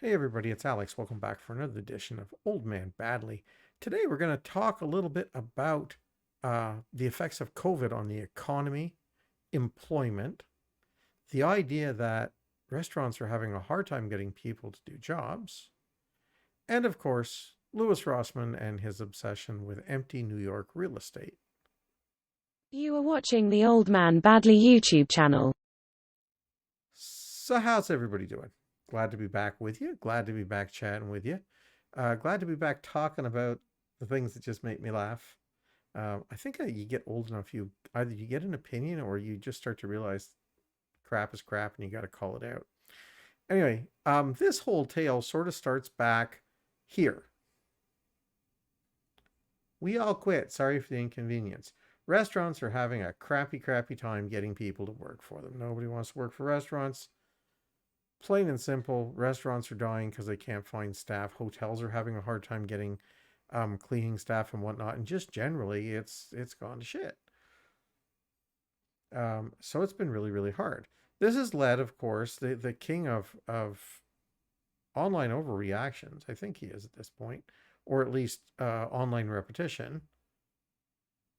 Hey everybody, it's Alex. Welcome back for another edition of Old Man Badly. Today we're going to talk a little bit about the effects of COVID on the economy, employment, the idea that restaurants are having a hard time getting people to do jobs, and of course, Louis Rossmann and his obsession with empty New York real estate. You are watching the Old Man Badly YouTube channel. So how's everybody doing? Glad to be back with you. Glad to be back chatting with you. Glad to be back talking about the things that just make me laugh. I think you get old enough, you either you get an opinion or you just start to realize crap is crap and you got to call it out. Anyway, this whole tale sort of starts back here. We all quit. Sorry for the inconvenience. Restaurants are having a crappy time getting people to work for them. Nobody wants to work for restaurants. Plain and simple, restaurants are dying because they can't find staff. Hotels are having a hard time getting cleaning staff and whatnot. And just generally, it's gone to shit. So it's been really hard. This has led, of course, the king of online overreactions. I think he is at this point, or at least online repetition.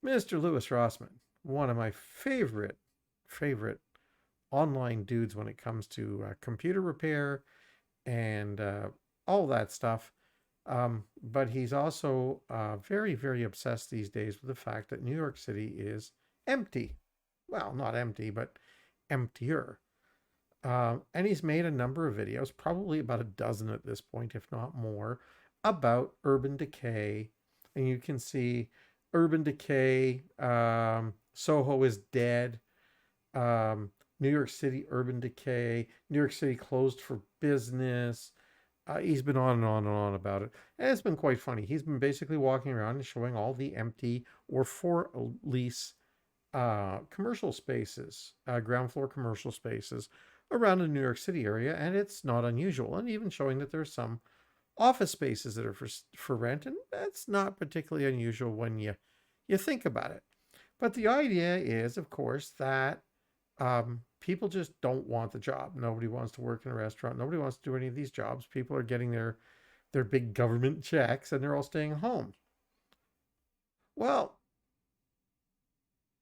Mr. Louis Rossmann, one of my favorite online dudes when it comes to computer repair and all that stuff. But he's also very obsessed these days with the fact that New York City is empty. Well, not empty, but emptier. And he's made a number of videos, probably about a dozen at this point, if not more, about urban decay. And you can see urban decay, Soho is dead, New York City urban decay, New York City closed for business. He's been on and on about it. And it's been quite funny. He's been basically walking around and showing all the empty or for lease commercial spaces, ground floor commercial spaces around the New York City area. And it's not unusual. And even showing that there's some office spaces that are for rent. And that's not particularly unusual when you think about it. But the idea is, of course, that people just don't want the job. Nobody wants to work in a restaurant. Nobody wants to do any of these jobs. People are getting their big government checks and they're all staying home. Well,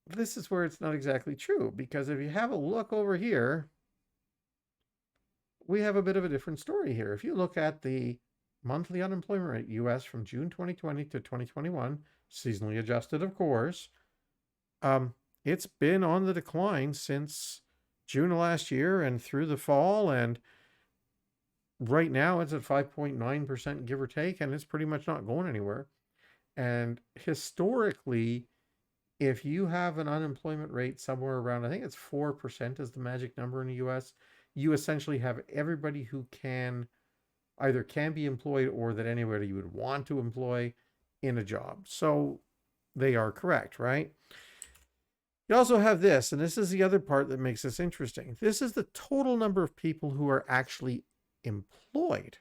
this is where it's not exactly true, because if you have a look over here, we have a bit of a different story here. If you look at the monthly unemployment rate, US from June 2020 to 2021, seasonally adjusted, of course, it's been on the decline since June of last year and through the fall. And right now it's at 5.9%, give or take, and it's pretty much not going anywhere. And historically, if you have an unemployment rate somewhere around, I think it's 4% is the magic number in the US, you essentially have everybody who either can be employed or that anybody you would want to employ in a job. So they are correct, right? You also have this, and this is the other part that makes this interesting. This is the total number of people who are actually employed.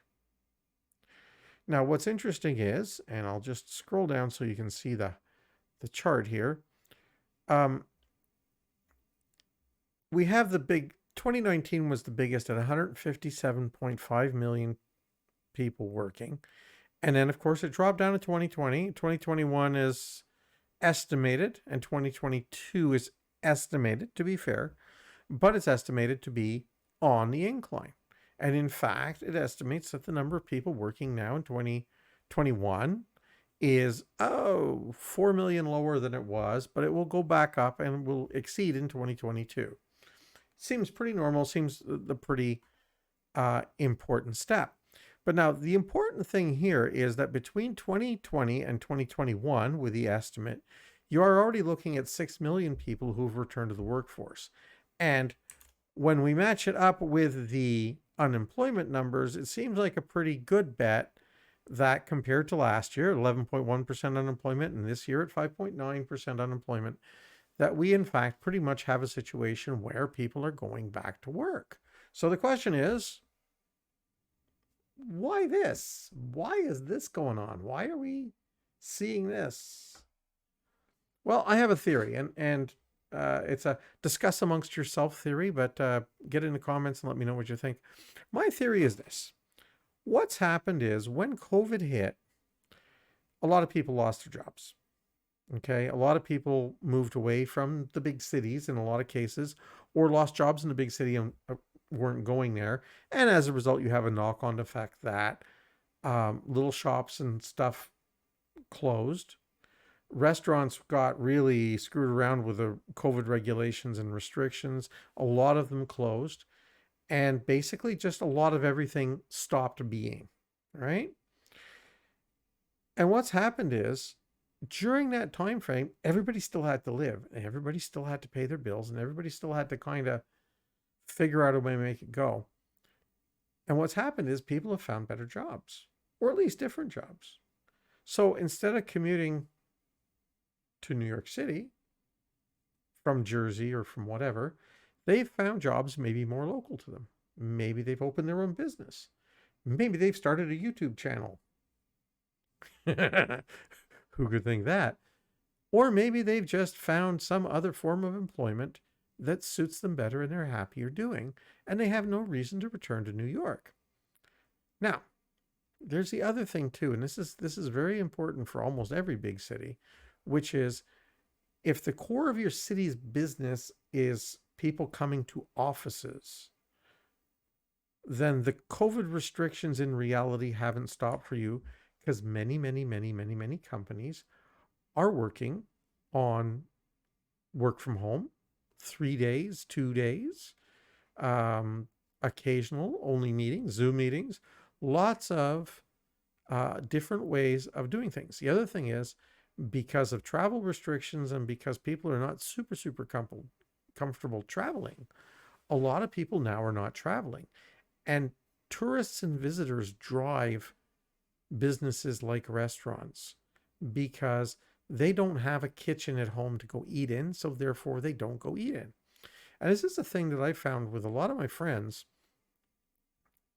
Now, what's interesting is, and I'll just scroll down so you can see the chart here. We have the big, 2019 was the biggest at 157.5 million people working. And then, of course, it dropped down to 2020. 2021 is estimated, and 2022 is estimated, to be fair, but it's estimated to be on the incline. And in fact, it estimates that the number of people working now in 2021 is 4 million lower than it was, but it will go back up and will exceed in 2022. Seems pretty normal, seems the pretty important step. But now the important thing here is that between 2020 and 2021, with the estimate, you are already looking at 6 million people who've returned to the workforce. And when we match it up with the unemployment numbers, it seems like a pretty good bet that compared to last year, 11.1% unemployment, and this year at 5.9% unemployment, that we in fact pretty much have a situation where people are going back to work. So the question is, why this? Why is this going on? Why are we seeing this? Well, I have a theory, and it's a discuss amongst yourself theory, but get in the comments and let me know what you think. My theory is this. What's happened is when COVID hit, a lot of people lost their jobs. Okay. A lot of people moved away from the big cities in a lot of cases, or lost jobs in the big city and weren't going there. And as a result, you have a knock on effect that little shops and stuff closed. Restaurants got really screwed around with the COVID regulations and restrictions. A lot of them closed. And basically, just a lot of everything stopped being. Right. And what's happened is during that time frame, everybody still had to live, and everybody still had to pay their bills, and everybody still had to kind of figure out a way to make it go. And what's happened is people have found better jobs, or at least different jobs. So instead of commuting to New York City from Jersey or from whatever, they've found jobs maybe more local to them. Maybe they've opened their own business. Maybe they've started a YouTube channel. Who could think that? Or maybe they've just found some other form of employment that suits them better and they're happier doing, and they have no reason to return to New York. Now, there's the other thing too, and this is very important for almost every big city, which is if the core of your city's business is people coming to offices, then the COVID restrictions in reality haven't stopped for you because many companies are working on work from home, 3 days, 2 days, occasional only meetings, Zoom meetings, lots of different ways of doing things. The other thing is because of travel restrictions and because people are not super comfortable traveling, a lot of people now are not traveling. And tourists and visitors drive businesses like restaurants because they don't have a kitchen at home to go eat in, so therefore they don't go eat in. And this is a thing that I found with a lot of my friends.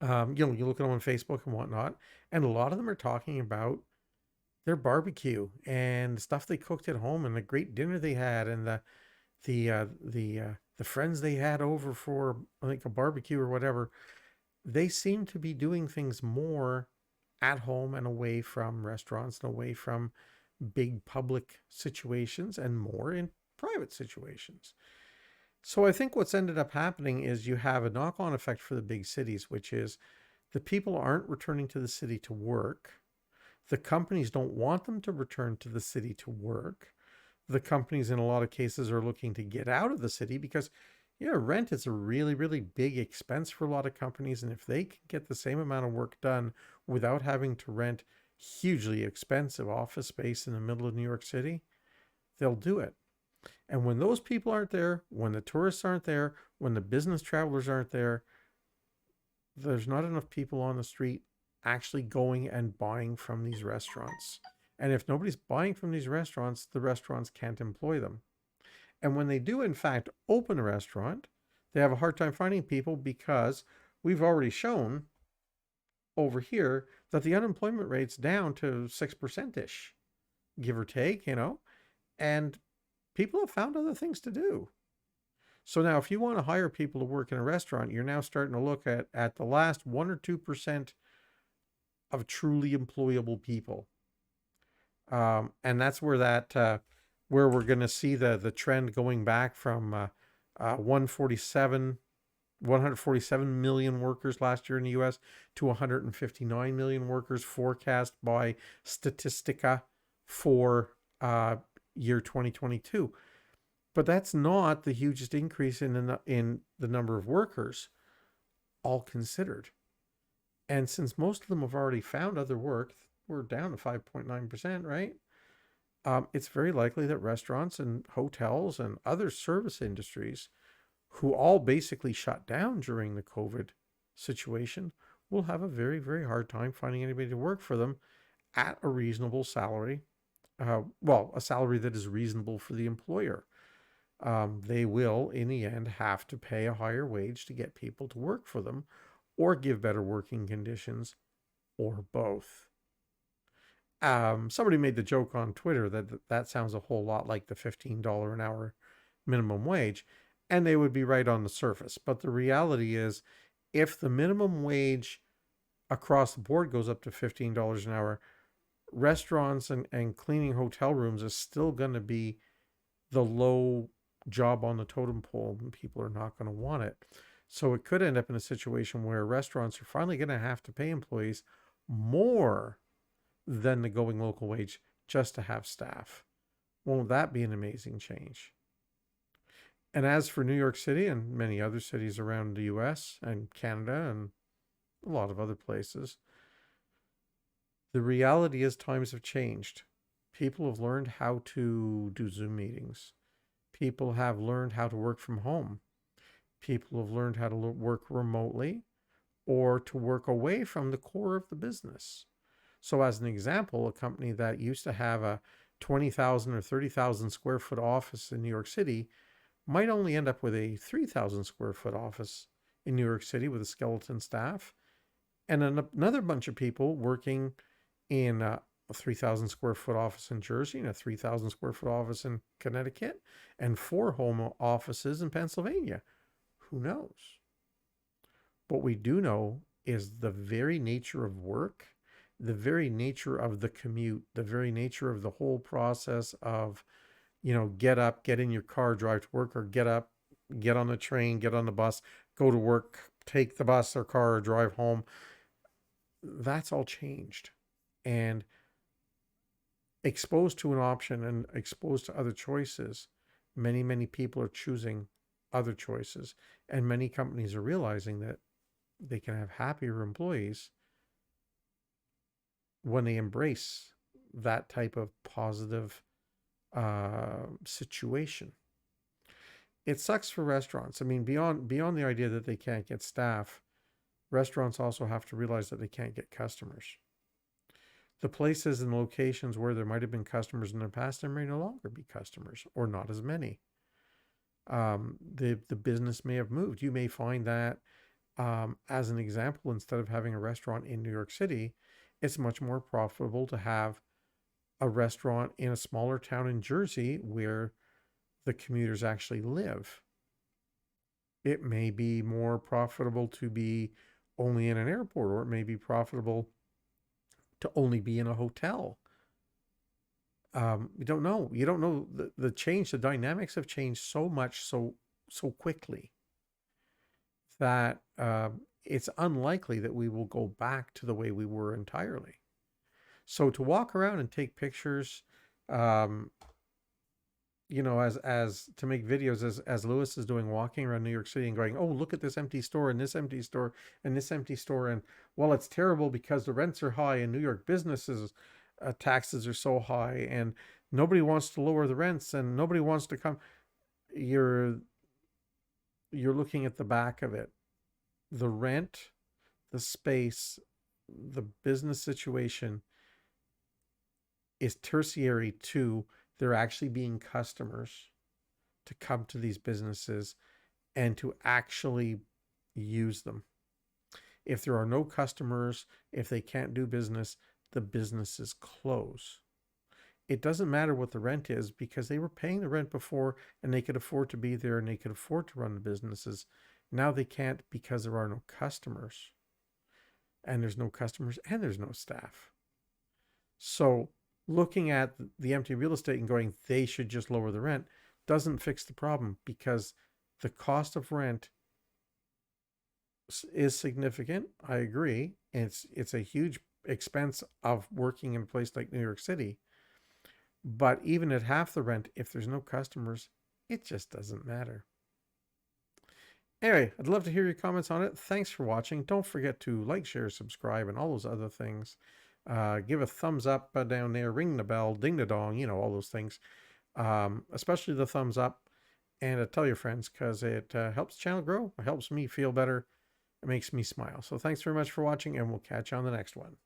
You look at them on Facebook and whatnot, and a lot of them are talking about their barbecue and the stuff they cooked at home and the great dinner they had and the friends they had over for like a barbecue or whatever. They seem to be doing things more at home and away from restaurants and away from big public situations and more in private situations. So I think what's ended up happening is you have a knock-on effect for the big cities, which is the people aren't returning to the city to work. The companies don't want them to return to the city to work. The companies in a lot of cases are looking to get out of the city because rent is a really big expense for a lot of companies. And if they can get the same amount of work done without having to rent hugely expensive office space in the middle of New York City, they'll do it. And when those people aren't there, when the tourists aren't there, when the business travelers aren't there, there's not enough people on the street actually going and buying from these restaurants. And if nobody's buying from these restaurants, the restaurants can't employ them. And when they do, in fact, open a restaurant, they have a hard time finding people because we've already shown over here that the unemployment rate's down to 6%-ish, give or take, and people have found other things to do. So now if you want to hire people to work in a restaurant, you're now starting to look at the last 1 or 2% of truly employable people. And that's where where we're going to see the trend going back from 147 million workers last year in the US to 159 million workers forecast by Statistica for year 2022. But that's not the hugest increase in the number of workers, all considered. And since most of them have already found other work, we're down to 5.9%, right? It's very likely that restaurants and hotels and other service industries, who all basically shut down during the COVID situation, will have a very hard time finding anybody to work for them at a reasonable salary. A salary that is reasonable for the employer. They will, in the end, have to pay a higher wage to get people to work for them, or give better working conditions, or both. Somebody made the joke on Twitter that sounds a whole lot like the $15 an hour minimum wage, and they would be right on the surface. But the reality is, if the minimum wage across the board goes up to $15 an hour. Restaurants and cleaning hotel rooms is still going to be the low job on the totem pole, and people are not going to want it. So it could end up in a situation where restaurants are finally going to have to pay employees more than the going local wage just to have staff. Won't that be an amazing change? And as for New York City and many other cities around the US and Canada and a lot of other places, the reality is times have changed. People have learned how to do Zoom meetings. People have learned how to work from home. People have learned how to work remotely or to work away from the core of the business. So, as an example, a company that used to have a 20,000 or 30,000 square foot office in New York City might only end up with a 3,000 square foot office in New York City with a skeleton staff, and another bunch of people working in a 3,000 square foot office in Jersey and a 3,000 square foot office in Connecticut and 4 home offices in Pennsylvania. Who knows? What we do know is the very nature of work, the very nature of the commute, the very nature of the whole process of, get up, get in your car, drive to work, or get up, get on the train, get on the bus, go to work, take the bus or car, or drive home. That's all changed. And exposed to an option and exposed to other choices, many, many people are choosing other choices. And many companies are realizing that they can have happier employees when they embrace that type of positive situation. It sucks for restaurants. I mean, beyond the idea that they can't get staff, restaurants also have to realize that they can't get customers. The places and locations where there might have been customers in the past, there may no longer be customers, or not as many. The business may have moved. You may find that, as an example, instead of having a restaurant in New York City, it's much more profitable to have a restaurant in a smaller town in Jersey where the commuters actually live. It may be more profitable to be only in an airport, or it may be profitable to only be in a hotel. You don't know. You don't know the change. The dynamics have changed so much so quickly that it's unlikely that we will go back to the way we were entirely. So to walk around and take pictures, as to make videos as Louis is doing, walking around New York City and going, oh, look at this empty store and this empty store and this empty store, and well, it's terrible because the rents are high and New York businesses taxes are so high and nobody wants to lower the rents and nobody wants to come. You're looking at the back of it. The rent, the space, the business situation is tertiary to there actually being customers to come to these businesses and to actually use them. If there are no customers, if they can't do business, the businesses close. It doesn't matter what the rent is because they were paying the rent before and they could afford to be there and they could afford to run the businesses. Now they can't because there are no customers. And there's no customers and there's no staff. So looking at the empty real estate and going, they should just lower the rent, doesn't fix the problem because the cost of rent is significant. I agree. It's a huge expense of working in a place like New York City. But even at half the rent, if there's no customers, it just doesn't matter. Anyway, I'd love to hear your comments on it. Thanks for watching. Don't forget to like, share, subscribe, and all those other things. Give a thumbs up down there, ring the bell, ding the dong, all those things. Especially the thumbs up. And tell your friends because it helps the channel grow. It helps me feel better. It makes me smile. So thanks very much for watching, and we'll catch you on the next one.